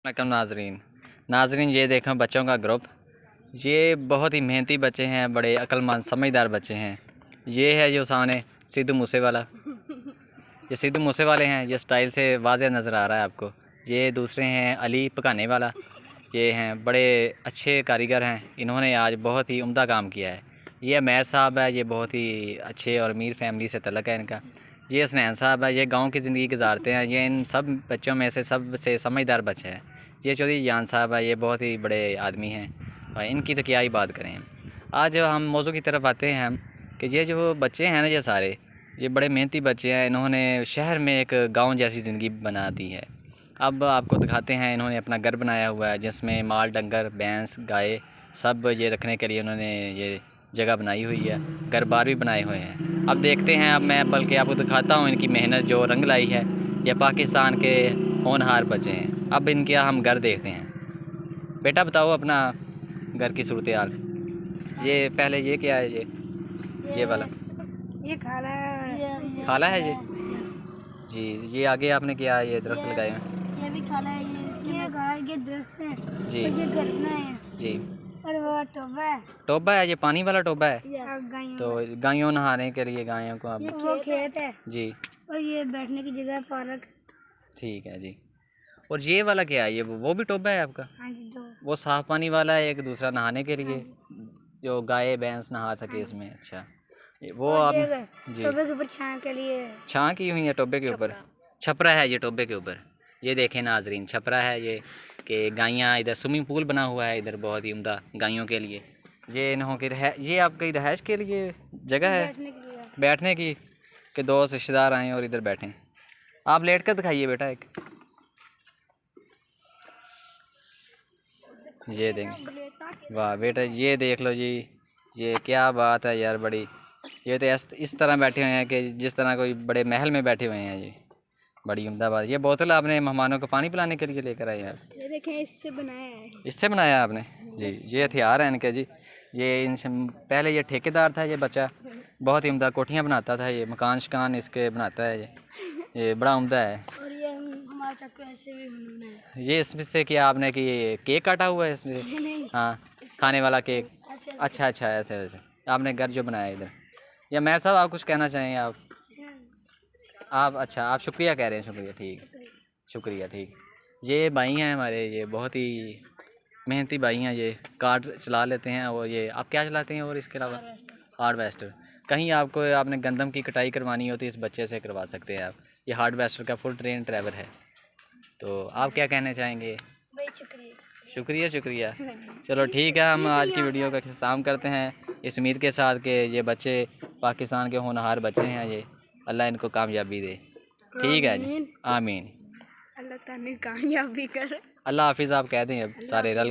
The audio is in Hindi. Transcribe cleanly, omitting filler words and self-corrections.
वल्लम नाजरीन ये देखें बच्चों का ग्रुप। ये बहुत ही मेहनती बच्चे हैं, बड़े अक्लमंद समझदार बच्चे हैं। ये है जो सामने सिद्धू मूसेवाला, ये सिद्धू मूसेवाले हैं। ये स्टाइल से वाज़ेह नज़र आ रहा है आपको। ये दूसरे हैं अली पकाने वाला। ये हैं बड़े अच्छे कारीगर हैं, इन्होंने आज बहुत ही उम्दा काम किया है। ये अमैर साहब है, ये बहुत ही अच्छे और अमीर फैमिली से तल्लक़ है इनका। ये हसनैन साहब है, ये गांव की ज़िंदगी गुजारते हैं। ये इन सब बच्चों में से सबसे समझदार बच्चे हैं। ये चौधरी जान साहब है, ये बहुत ही बड़े आदमी हैं और इनकी तो क्या ही बात करें। आज हम मौजू की तरफ आते हैं कि ये जो बच्चे हैं ना, ये सारे ये बड़े मेहनती बच्चे हैं। इन्होंने शहर में एक गांव जैसी ज़िंदगी बना दी है। अब आपको दिखाते हैं, इन्होंने अपना घर बनाया हुआ है जिसमें माल डंगर भैंस गाय सब ये रखने के लिए इन्होंने ये जगह बनाई हुई है। घर बार भी बनाए हुए हैं। अब देखते हैं, अब मैं बल्कि आपको दिखाता हूँ इनकी मेहनत जो रंग लाई है। ये पाकिस्तान के होनहार बच्चे हैं। अब इनके हम घर देखते हैं। बेटा बताओ अपना घर की सूरत हाल। ये पहले ये क्या है? ये वाला ये खाला है ये जी। ये आगे आपने क्या ये दरख्त लगाए हैं? ये भी खाला है। ये दरख्त है जी और ये घर है जी। और वो टोबा है। टोबा है, ये पानी वाला टोबा है। गायों तो गायों नहाने के लिए गायों को आप वो खेत है जी। और ये बैठने की जगह पार्क। ठीक है जी। और ये वाला क्या है? ये वो भी टोबा है आपका? हाँ जी, दो। वो साफ पानी वाला है, एक दूसरा नहाने के लिए जो गाय भैंस नहा सके इसमें। अच्छा, वो आप जी टोबे के ऊपर छां के लिए छां की हुई है टोबे के ऊपर। छपरा है ये टोबे के ऊपर। ये देखें नाजरीन, छपरा है ये कि गायें, इधर स्विमिंग पूल बना हुआ है, इधर बहुत ही उम्दा गायों के लिए। ये इन्हों की ये आपकी रहायश के लिए जगह है बैठने की कि दोस्त रिश्तेदार आएँ और इधर बैठें। आप लेट कर दिखाइए बेटा एक। ये देंगे, वाह बेटा ये देख लो जी। ये क्या बात है यार, बड़ी ये तो इस तरह बैठे हुए हैं कि जिस तरह कोई बड़े महल में बैठे हुए हैं। ये बड़ी उम्दा बात। ये बोतल आपने मेहमानों को पानी पिलाने के लिए लेकर आए हैं? ये देखें, इससे बनाया है। इससे बनाया आपने जी। ये हथियार है इनके जी। ये इन पहले ये ठेकेदार था, ये बच्चा बहुत ही उम्दा कोठियाँ बनाता था। ये मकान शकान इसके बनाता है। ये बड़ा उम्दा है। और ये हमारे चाकू ऐसे भी बनाया। ये इसमें से क्या आपने कि ये केक काटा हुआ है इसमें? नहीं, हाँ, खाने वाला केक। अच्छा अच्छा, ऐसे ऐसे आपने घर जो बनाया इधर। या मैं साहब आप कुछ कहना चाहेंगे? आप अच्छा, आप शुक्रिया कह रहे हैं। शुक्रिया, ठीक, शुक्रिया, ठीक। ये भाई हैं हमारे, ये बहुत ही मेहनती भाई हैं। ये कार्ड चला लेते हैं। और ये आप क्या चलाते हैं? और इसके अलावा हार्वेस्टर। कहीं आपको आपने गंदम की कटाई करवानी हो तो इस बच्चे से करवा सकते हैं आप। ये हार्वेस्टर का फुल ट्रेन ड्राइवर है। तो आप क्या कहना चाहेंगे? शुक्रिया शुक्रिया। चलो ठीक है, हम आज की वीडियो का इख्तिताम करते हैं इस उम्मीद के साथ कि ये बच्चे पाकिस्तान के होनहार बच्चे हैं। ये अल्लाह इनको कामयाबी दे। ठीक है जी, आमीन। अल्लाह ताला कामयाबी करे। अल्लाह हाफिज़ आप कह दें अब सारे रल।